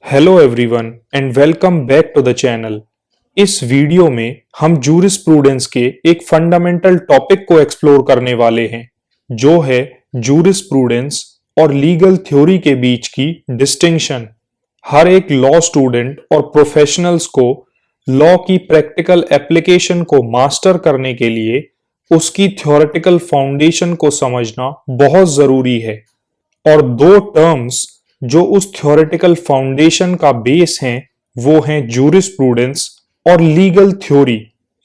Hello everyone and welcome back to the channel. इस video में हम जूरिस्प्रूडेंस के एक फंडामेंटल टॉपिक को एक्सप्लोर करने वाले हैं, जो है जूरिस्प्रूडेंस और लीगल थ्योरी के बीच की डिस्टिंक्शन। हर एक लॉ स्टूडेंट और प्रोफेशनल्स को लॉ की प्रैक्टिकल एप्लीकेशन को मास्टर करने के लिए उसकी थ्योरेटिकल फाउंडेशन को समझना बहुत जरूरी है। और दो टर्म्स जो उस थ्योरेटिकल फाउंडेशन का बेस हैं वो हैं जूरिस्प्रूडेंस और लीगल थ्योरी।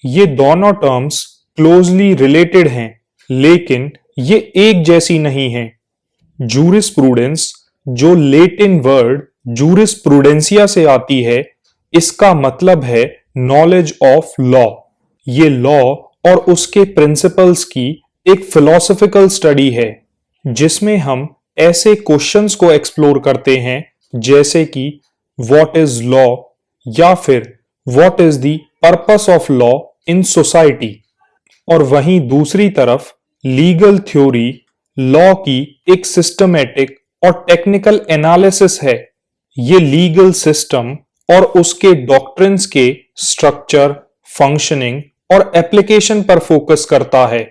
ये दोनों टर्म्स क्लोजली रिलेटेड हैं, लेकिन ये एक जैसी नहीं हैं। जूरिस्प्रूडेंस, जो लैटिन वर्ड जूरिस्प्रूडेंसिया से आती है, इसका मतलब है नॉलेज ऑफ लॉ। ये लॉ और उसके प्रिंसिपल्स की एक फिलोसॉफिकल स्टडी है, जिसमें हम ऐसे क्वेश्चंस को एक्सप्लोर करते हैं जैसे कि व्हाट इज लॉ, या फिर what is the purpose of law in society. और वहीं दूसरी तरफ लीगल थ्योरी लॉ की एक सिस्टमैटिक और टेक्निकल एनालिसिस है। ये लीगल सिस्टम और उसके डॉक्ट्रिन्स के स्ट्रक्चर, फंक्शनिंग और एप्लीकेशन पर फोकस करता है,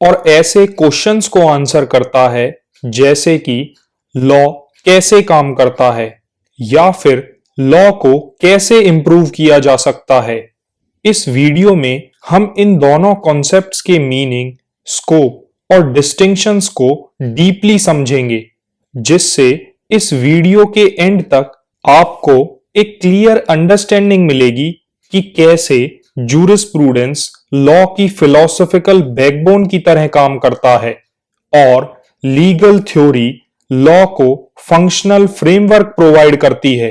और ऐसे क्वेश्चंस को आंसर करता है जैसे कि लॉ कैसे काम करता है, या फिर लॉ को कैसे इंप्रूव किया जा सकता है। इस वीडियो में हम इन दोनों कॉन्सेप्ट्स के मीनिंग, स्कोप और डिस्टिंक्शंस को डीपली समझेंगे, जिससे इस वीडियो के एंड तक आपको एक क्लियर अंडरस्टैंडिंग मिलेगी कि कैसे जूरिस्प्रूडेंस लॉ की फिलोसॉफिकल बैकबोन की तरह काम करता है और लीगल थ्योरी लॉ को फंक्शनल फ्रेमवर्क प्रोवाइड करती है।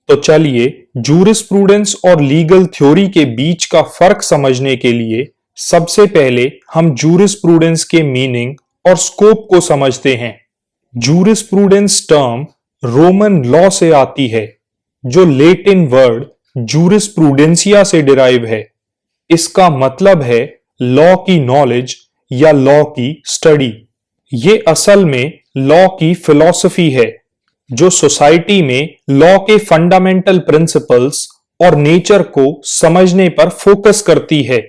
तो चलिए जूरिस्प्रूडेंस और लीगल थ्योरी के बीच का फर्क समझने के लिए सबसे पहले हम जूरिस्प्रूडेंस के मीनिंग और स्कोप को समझते हैं। जूरिस्प्रूडेंस टर्म रोमन लॉ से आती है, जो लैटिन वर्ड जूरिस्प्रूडेंसिया से डिराइव है। इसका मतलब है लॉ की नॉलेज या लॉ की स्टडी। ये असल में लॉ की फिलॉसफी है, जो सोसाइटी में लॉ के फंडामेंटल प्रिंसिपल्स और नेचर को समझने पर फोकस करती है।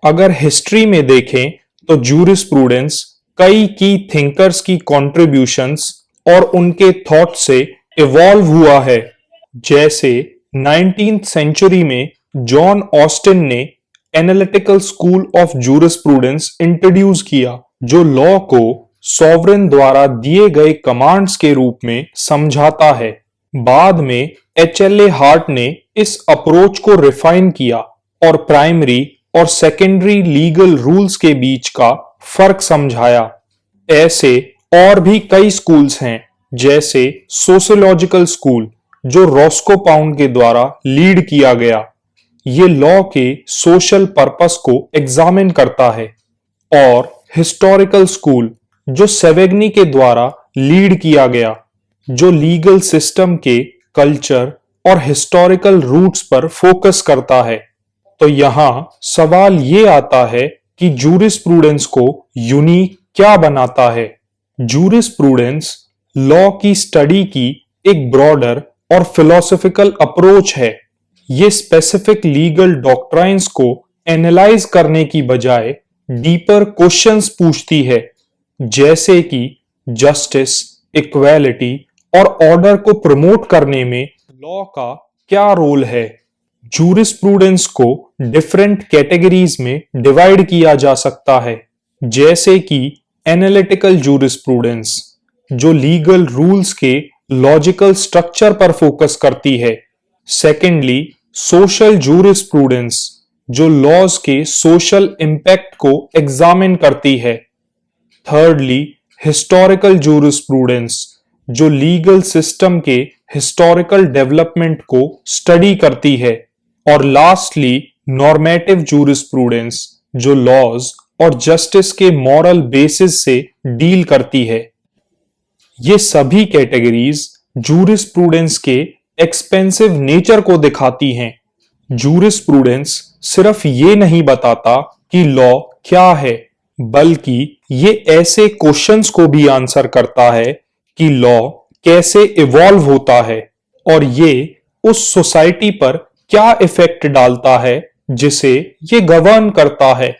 अगर हिस्ट्री में देखें तो जूरिस्प्रूडेंस कई की थिंकर्स की कॉन्ट्रीब्यूशंस और उनके थॉट से इवॉल्व हुआ है। जैसे 19th सेंचुरी में जॉन ऑस्टिन ने analytical school of jurisprudence introduce किया, जो लॉ को सॉवरेन द्वारा दिए गए कमांड्स के रूप में समझाता है। बाद में HLA हार्ट ने इस अप्रोच को रिफाइन किया और प्राइमरी और सेकेंडरी लीगल रूल्स के बीच का फर्क समझाया। ऐसे और भी कई स्कूल्स हैं, जैसे सोशियोलॉजिकल स्कूल, जो रॉस्को पाउंड के द्वारा लीड किया गया। ये लॉ के सोशल पर्पस को एग्जामिन करता है। और हिस्टोरिकल स्कूल, जो सेवेग्नी के द्वारा लीड किया गया, जो लीगल सिस्टम के कल्चर और हिस्टोरिकल रूट्स पर फोकस करता है। तो यहां सवाल ये आता है कि जूरिस्प्रूडेंस को यूनिक क्या बनाता है। जूरिस्प्रूडेंस लॉ की स्टडी की एक ब्रॉडर और फिलोसॉफिकल अप्रोच है। ये स्पेसिफिक लीगल डॉक्ट्राइन्स को एनालाइज करने की बजाय डीपर क्वेश्चंस पूछती है, जैसे कि जस्टिस, इक्वालिटी और ऑर्डर को प्रमोट करने में लॉ का क्या रोल है। जूरिस्प्रूडेंस को डिफरेंट कैटेगरीज में डिवाइड किया जा सकता है, जैसे कि एनालिटिकल जूरिस्प्रूडेंस, जो लीगल रूल्स के लॉजिकल स्ट्रक्चर पर फोकस करती है। सेकेंडली, सोशल जूरिस्प्रूडेंस, जो लॉज के सोशल इंपैक्ट को एग्जामिन करती है। थर्डली, हिस्टोरिकल जूरिस्प्रूडेंस, जो लीगल सिस्टम के हिस्टोरिकल डेवलपमेंट को स्टडी करती है। और लास्टली, नॉर्मेटिव जूरिस्प्रूडेंस, जो लॉज और जस्टिस के मॉरल बेसिस से डील करती है। ये सभी कैटेगरीज जूरिस्प्रूडेंस के एक्सपेंसिव नेचर को दिखाती हैं। जूरिस्प्रूडेंस सिर्फ ये नहीं बताता कि लॉ क्या है, बल्कि ये ऐसे क्वेश्चंस को भी आंसर करता है कि लॉ कैसे इवॉल्व होता है और ये उस सोसाइटी पर क्या इफेक्ट डालता है जिसे ये गवर्न करता है।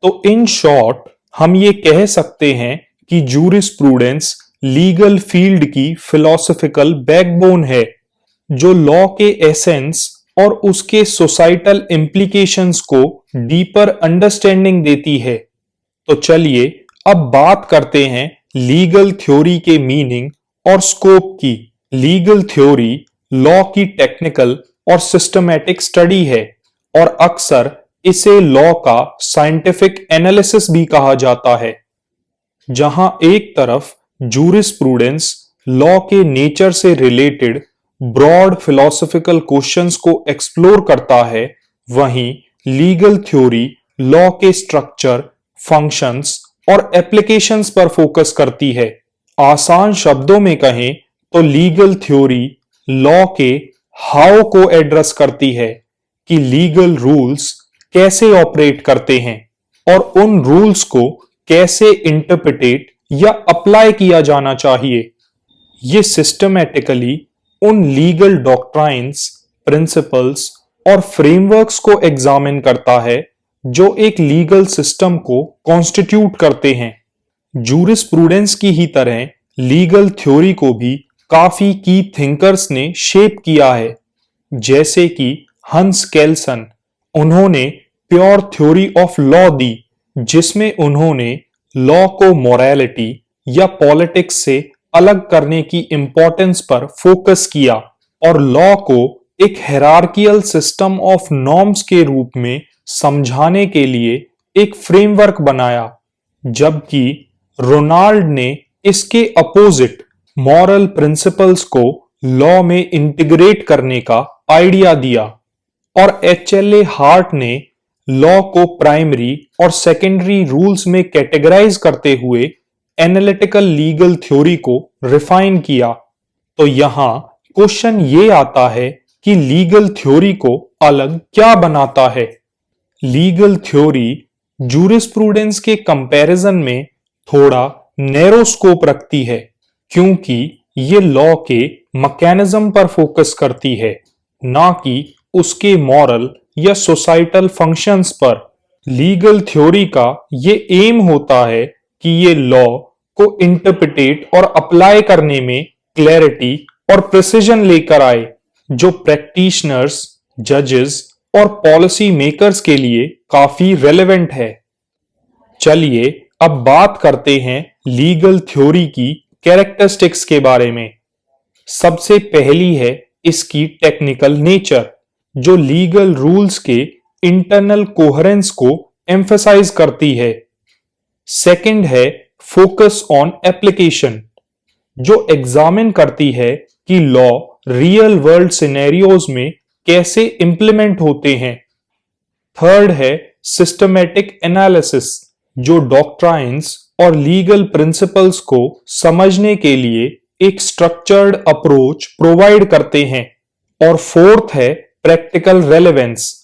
तो इन शॉर्ट हम ये कह सकते हैं कि जूरिस्प्रूडेंस लीगल फील्ड की फिलोसॉफिकल बैकबोन है, जो लॉ के एसेंस और उसके सोसाइटल इम्प्लीकेशंस को डीपर अंडरस्टैंडिंग देती है। तो चलिए अब बात करते हैं लीगल थ्योरी के मीनिंग और स्कोप की। लीगल थ्योरी लॉ की टेक्निकल और सिस्टमैटिक स्टडी है और अक्सर इसे लॉ का साइंटिफिक एनालिसिस भी कहा जाता है। जहां एक तरफ जूरिस्प्रूडेंस लॉ के नेचर से रिलेटेड ब्रॉड फिलोसॉफिकल क्वेश्चंस को एक्सप्लोर करता है, वहीं लीगल थ्योरी लॉ के स्ट्रक्चर, फंक्शंस और एप्लीकेशंस पर फोकस करती है। आसान शब्दों में कहें तो लीगल थ्योरी लॉ के हाउ को एड्रेस करती है कि लीगल रूल्स कैसे ऑपरेट करते हैं और उन रूल्स को कैसे इंटरप्रिटेट या अप्लाई किया जाना चाहिए। ये सिस्टमैटिकली उन लीगल डॉक्ट्राइन्स, प्रिंसिपल्स और फ्रेमवर्क्स को एग्जामिन करता है जो एक लीगल सिस्टम को कॉन्स्टिट्यूट करते हैं। जूरिस्प्रूडेंस की ही तरह लीगल थ्योरी को भी काफी की थिंकर्स ने शेप किया है, जैसे कि हंस केल्सन। उन्होंने प्योर थ्योरी ऑफ लॉ दी, जिसमें उन्होंने लॉ को मोरालिटी या पॉलिटिक्स से अलग करने की इंपॉर्टेंस पर फोकस किया और लॉ को एक हायरार्कियल सिस्टम ऑफ नॉर्म्स के रूप में समझाने के लिए एक फ्रेमवर्क बनाया, जबकि रोनाल्ड ने इसके अपोजिट मॉरल प्रिंसिपल्स को लॉ में इंटीग्रेट करने का आइडिया दिया और एचएलए हार्ट ने लॉ को प्राइमरी और सेकेंडरी रूल्स में कैटेगराइज करते हुए एनालिटिकल लीगल थ्योरी को रिफाइन किया। तो यहां क्वेश्चन ये आता है कि लीगल थ्योरी को अलग क्या बनाता है। लीगल थ्योरी जूरिस्प्रूडेंस के कंपैरिजन में थोड़ा नैरो स्कोप रखती है, क्योंकि ये लॉ के मैकेनिज्म पर फोकस करती है, ना कि उसके मॉरल या सोसाइटल फंक्शंस पर। लीगल थ्योरी का ये एम होता है कि ये लॉ को इंटरप्रिटेट और अप्लाई करने में क्लैरिटी और प्रिसिजन लेकर आए, जो प्रैक्टिशनर्स, जजेस और पॉलिसी मेकर्स के लिए काफी रेलेवेंट है। चलिए अब बात करते हैं लीगल थ्योरी की कैरेक्टरिस्टिक्स के बारे में। सबसे पहली है इसकी टेक्निकल नेचर, जो लीगल रूल्स के इंटरनल कोहेरेंस को एम्फसाइज करती है। सेकंड है फोकस ऑन एप्लीकेशन, जो एग्जामिन करती है कि लॉ रियल वर्ल्ड सिनेरियोज में कैसे इंप्लीमेंट होते हैं। थर्ड है सिस्टमैटिक एनालिसिस, जो डॉक्ट्राइन्स और लीगल प्रिंसिपल्स को समझने के लिए एक स्ट्रक्चर्ड अप्रोच प्रोवाइड करते हैं। और फोर्थ है प्रैक्टिकल रेलेवेंस,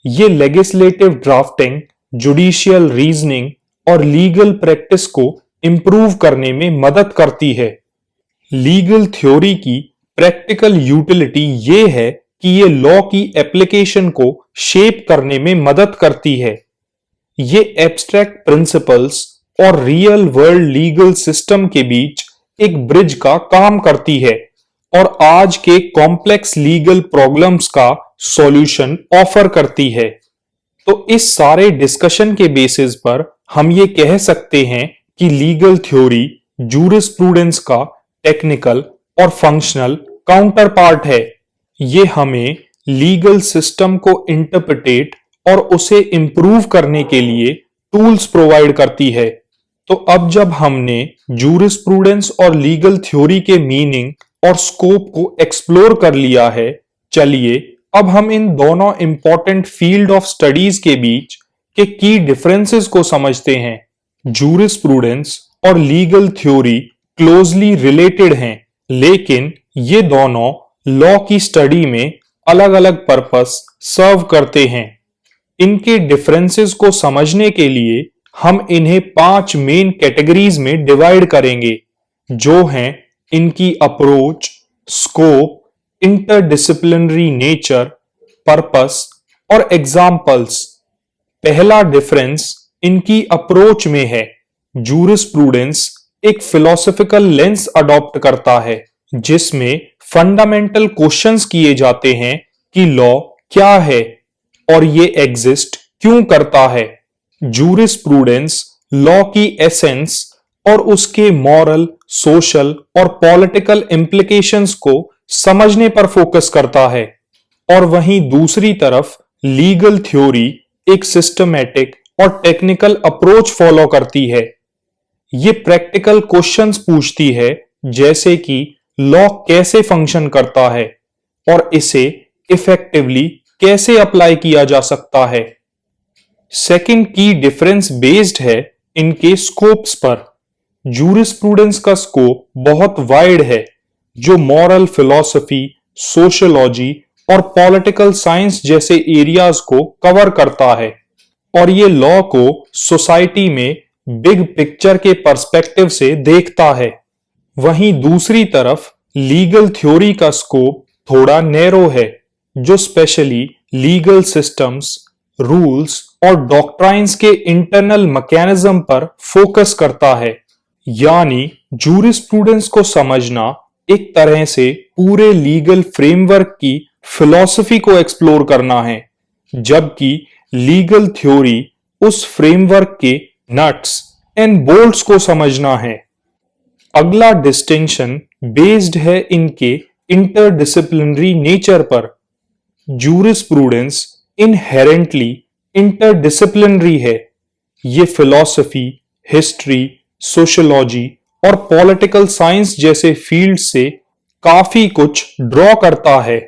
ये लेजिस्लेटिव ड्राफ्टिंग, जुडिशियल रीजनिंग और लीगल प्रैक्टिस को इंप्रूव करने में मदद करती है। लीगल थ्योरी की प्रैक्टिकल यूटिलिटी ये है कि ये लॉ की एप्लीकेशन को शेप करने में मदद करती है। ये एब्स्ट्रैक्ट प्रिंसिपल्स और रियल वर्ल्ड लीगल सिस्टम के बीच एक ब्रिज का काम करती है और आज के कॉम्प्लेक्स लीगल प्रॉब्लम्स का सॉल्यूशन ऑफर करती है। तो इस सारे डिस्कशन के बेसिस पर हम ये कह सकते हैं कि लीगल थ्योरी जूरिस्प्रूडेंस का टेक्निकल और फंक्शनल काउंटर पार्ट है। ये हमें लीगल सिस्टम को इंटरप्रिटेट और उसे इंप्रूव करने के लिए टूल्स प्रोवाइड करती है। तो अब जब हमने जूरिस्प्रूडेंस और लीगल थ्योरी के मीनिंग और स्कोप को एक्सप्लोर कर लिया है, चलिए अब हम इन दोनों इंपॉर्टेंट फील्ड ऑफ स्टडीज के बीच के की डिफरेंसेस को समझते हैं। जूरिस्प्रूडेंस और लीगल थ्योरी क्लोजली रिलेटेड हैं, लेकिन ये दोनों लॉ की स्टडी में अलग अलग पर्पस सर्व करते हैं। इनके डिफरेंसेस को समझने के लिए हम इन्हें 5 मेन कैटेगरीज में डिवाइड करेंगे, जो हैं इनकी approach, scope, interdisciplinary nature, purpose और एग्जाम्पल्स। पहला डिफरेंस इनकी अप्रोच में है। जूरिस्प्रूडेंस एक फिलोसॉफिकल लेंस अडॉप्ट करता है जिसमें फंडामेंटल क्वेश्चंस किए जाते हैं कि लॉ क्या है और ये एग्जिस्ट क्यों करता है। जूरिस्प्रूडेंस लॉ की एसेंस और उसके मॉरल, सोशल और पॉलिटिकल इम्प्लीकेशंस को समझने पर फोकस करता है, और वहीं दूसरी तरफ लीगल थ्योरी एक सिस्टमैटिक और टेक्निकल अप्रोच फॉलो करती है। ये प्रैक्टिकल क्वेश्चंस पूछती है जैसे कि लॉ कैसे फंक्शन करता है और इसे इफेक्टिवली कैसे अप्लाई किया जा सकता है। सेकंड की डिफरेंस बेस्ड है इनके स्कोप्स पर। जूरिस्प्रूडेंस का स्कोप बहुत वाइड है जो मॉरल फिलॉसफी, सोशियोलॉजी और पॉलिटिकल साइंस जैसे एरियाज को कवर करता है, और ये लॉ को सोसाइटी में बिग पिक्चर के पर्सपेक्टिव से देखता है। वहीं दूसरी तरफ लीगल थ्योरी का स्कोप थोड़ा नैरो है जो स्पेशली लीगल सिस्टम्स, रूल्स और डॉक्ट्राइन्स के इंटरनल मैकेनिज्म पर फोकस करता है। यानी जूरिस्प्रूडेंस को समझना एक तरह से पूरे लीगल फ्रेमवर्क की फिलॉसफी को एक्सप्लोर करना है, जबकि लीगल थ्योरी उस फ्रेमवर्क के नट्स एंड बोल्ट्स को समझना है। अगला डिस्टिंक्शन बेस्ड है इनके इंटरडिसिप्लिनरी नेचर पर। जूरिस्प्रूडेंस इनहेरेंटली इंटरडिसिप्लिनरी है। ये फिलॉसफी, हिस्ट्री, सोशियोलॉजी और पॉलिटिकल साइंस जैसे फील्ड से काफी कुछ ड्रॉ करता है,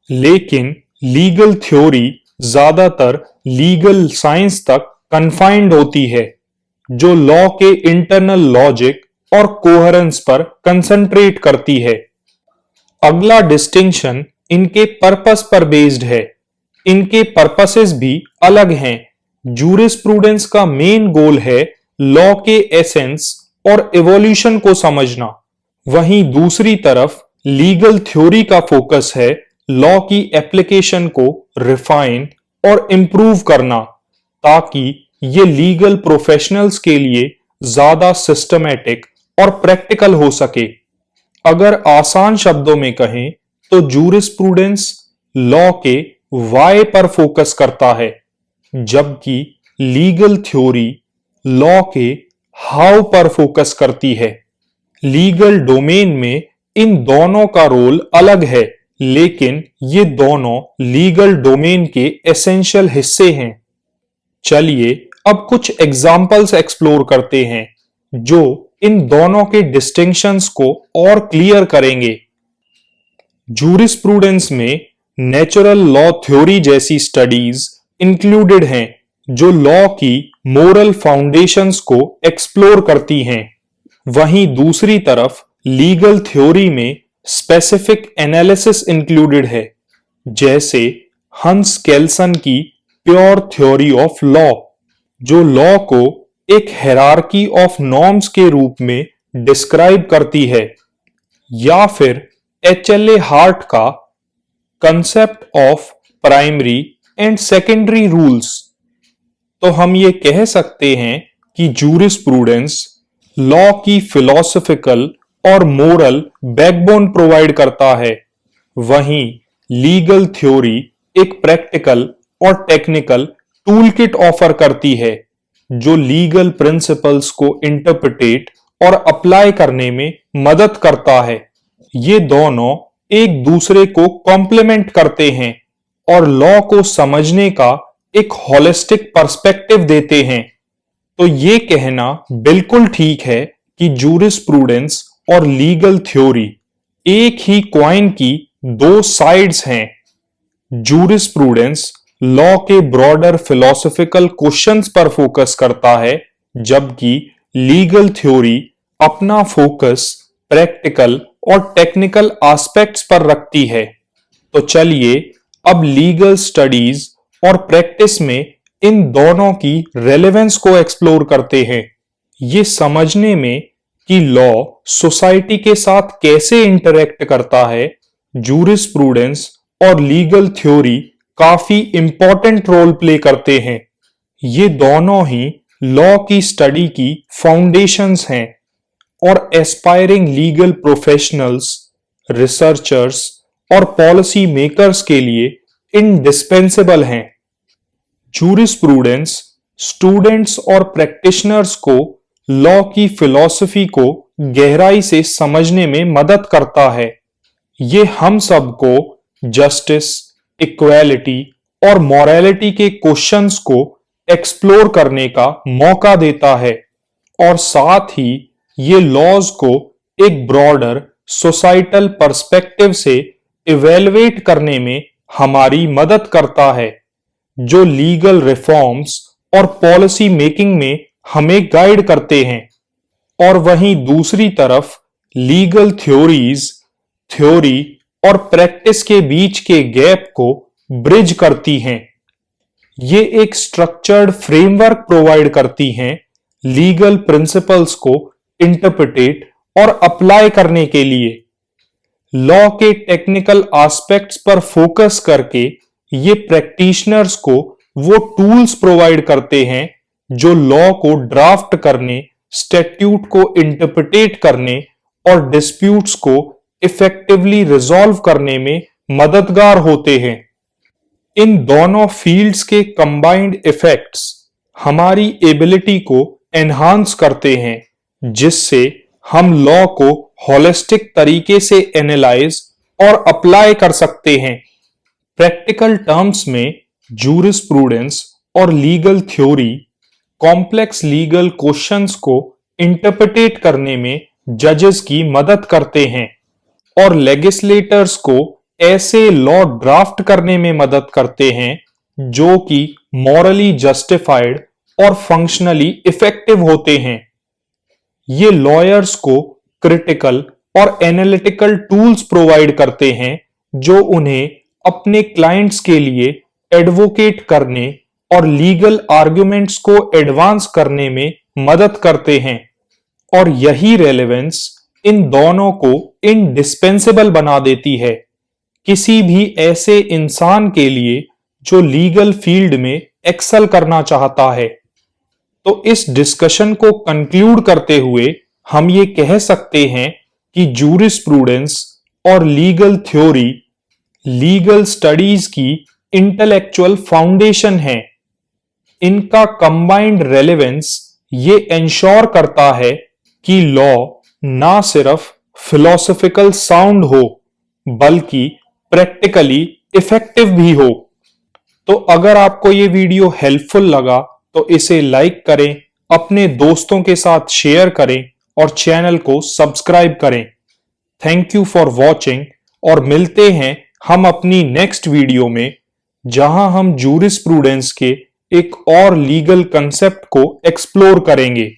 लेकिन लीगल थ्योरी ज्यादातर लीगल साइंस तक कन्फाइंड होती है जो लॉ के इंटरनल लॉजिक और कोहेरेंस पर कंसंट्रेट करती है। अगला डिस्टिंक्शन इनके पर्पस पर बेस्ड है। इनके पर्पसेस भी अलग हैं। जूरिस्प्रूडेंस का मेन गोल है लॉ के एसेंस और इवोल्यूशन को समझना, वहीं दूसरी तरफ लीगल थ्योरी का फोकस है लॉ की एप्लीकेशन को रिफाइन और इंप्रूव करना, ताकि ये लीगल प्रोफेशनल्स के लिए ज्यादा सिस्टमैटिक और प्रैक्टिकल हो सके। अगर आसान शब्दों में कहें तो जूरिस्प्रूडेंस लॉ के वाई पर फोकस करता है, जबकि लीगल थ्योरी लॉ के हाउ पर फोकस करती है। लीगल डोमेन में इन दोनों का रोल अलग है, लेकिन ये दोनों लीगल डोमेन के एसेंशियल हिस्से हैं। चलिए अब कुछ एग्जाम्पल्स एक्सप्लोर करते हैं जो इन दोनों के डिस्टिंक्शंस को और क्लियर करेंगे। जूरिस्प्रूडेंस में नेचुरल लॉ थ्योरी जैसी स्टडीज इंक्लूडेड हैं जो लॉ की मोरल फाउंडेशंस को एक्सप्लोर करती हैं। वहीं दूसरी तरफ लीगल थ्योरी में स्पेसिफिक एनालिसिस इंक्लूडेड है, जैसे हंस केल्सन की प्योर थ्योरी ऑफ लॉ, जो लॉ को एक हायरार्की ऑफ नॉर्म्स के रूप में डिस्क्राइब करती है, या फिर एचएलए हार्ट का concept of primary and secondary rules. तो हम ये कह सकते हैं कि जूरिस्प्रूडेंस लॉ की फिलॉसफिकल और मोरल बैकबोन प्रोवाइड करता है, वहीं लीगल थ्योरी एक प्रैक्टिकल और टेक्निकल टूलकिट ऑफर करती है जो लीगल प्रिंसिपल्स को इंटरप्रिटेट और अप्लाई करने में मदद करता है। ये दोनों एक दूसरे को कॉम्प्लीमेंट करते हैं और लॉ को समझने का एक होलिस्टिक पर्सपेक्टिव देते हैं। तो ये कहना बिल्कुल ठीक है कि जूरिस्प्रूडेंस और लीगल थ्योरी एक ही कॉइन की दो साइड्स हैं। जूरिस्प्रूडेंस लॉ के ब्रॉडर फिलोसॉफिकल क्वेश्चंस पर फोकस करता है, जबकि लीगल थ्योरी अपना फोकस प्रैक्टिकल और टेक्निकल एस्पेक्ट्स पर रखती है। तो चलिए अब लीगल स्टडीज और प्रैक्टिस में इन दोनों की रेलेवेंस को एक्सप्लोर करते हैं, ये समझने में कि लॉ सोसाइटी के साथ कैसे इंटरेक्ट करता है, जूरिस्प्रूडेंस और लीगल थ्योरी काफी इंपॉर्टेंट रोल प्ले करते हैं। ये दोनों ही लॉ की स्टडी की फाउंडेशंस हैं और एस्पायरिंग लीगल प्रोफेशनल्स, रिसर्चर्स और पॉलिसी मेकर्स के लिए इंडिस्पेंसेबल हैं। जूरिस्प्रूडेंस स्टूडेंट्स और प्रैक्टिशनर्स को लॉ की फिलॉसफी को गहराई से समझने में मदद करता है। ये हम सबको जस्टिस, इक्वालिटी और मॉरलिटी के क्वेश्चंस को एक्सप्लोर करने का मौका देता है और साथ ही ये लॉज को एक ब्रॉडर सोसाइटल पर्सपेक्टिव से इवेलुएट करने में हमारी मदद करता है, जो लीगल रिफॉर्म्स और पॉलिसी मेकिंग में हमें गाइड करते हैं। और वहीं दूसरी तरफ लीगल थ्योरी और प्रैक्टिस के बीच के गैप को ब्रिज करती हैं। ये एक स्ट्रक्चर्ड फ्रेमवर्क प्रोवाइड करती हैं लीगल प्रिंसिपल्स को इंटरप्रिटेट और अप्लाई करने के लिए। लॉ के टेक्निकल एस्पेक्ट्स पर फोकस करके ये प्रैक्टिशनर्स को वो टूल्स प्रोवाइड करते हैं जो लॉ को ड्राफ्ट करने, स्टैट्यूट को इंटरप्रिटेट करने और डिस्प्यूट्स को इफेक्टिवली रिजॉल्व करने में मददगार होते हैं। इन दोनों फील्ड्स के कंबाइंड इफेक्ट्स हमारी एबिलिटी को एनहांस करते हैं, जिससे हम लॉ को होलिस्टिक तरीके से एनालाइज और अप्लाई कर सकते हैं। प्रैक्टिकल टर्म्स में जूरिस्प्रूडेंस और legal theory complex legal questions को इंटरप्रिटेट करने में जजेस की मदद करते हैं और लेजिस्लेटर्स को ऐसे लॉ ड्राफ्ट करने में मदद करते हैं जो कि मॉरली जस्टिफाइड और फंक्शनली इफेक्टिव होते हैं। ये लॉयर्स को क्रिटिकल और एनालिटिकल टूल्स प्रोवाइड करते हैं जो उन्हें अपने क्लाइंट्स के लिए एडवोकेट करने और लीगल आर्गुमेंट्स को एडवांस करने में मदद करते हैं। और यही रेलेवेंस इन दोनों को इंडिस्पेंसेबल बना देती है किसी भी ऐसे इंसान के लिए जो लीगल फील्ड में एक्सेल करना चाहता है। तो इस डिस्कशन को कंक्लूड करते हुए हम ये कह सकते हैं कि जूरिस्प्रूडेंस और लीगल थ्योरी लीगल स्टडीज की इंटेलेक्चुअल फाउंडेशन है। इनका कंबाइंड रेलेवेंस ये इंश्योर करता है कि लॉ ना सिर्फ फिलोसॉफिकल साउंड हो बल्कि प्रैक्टिकली इफेक्टिव भी हो। तो अगर आपको ये वीडियो हेल्पफुल लगा तो इसे लाइक करें, अपने दोस्तों के साथ शेयर करें और चैनल को सब्सक्राइब करें। थैंक यू फॉर वॉचिंग और मिलते हैं हम अपनी नेक्स्ट वीडियो में, जहां हम जूरिस्प्रूडेंस के एक और लीगल कंसेप्ट को एक्सप्लोर करेंगे।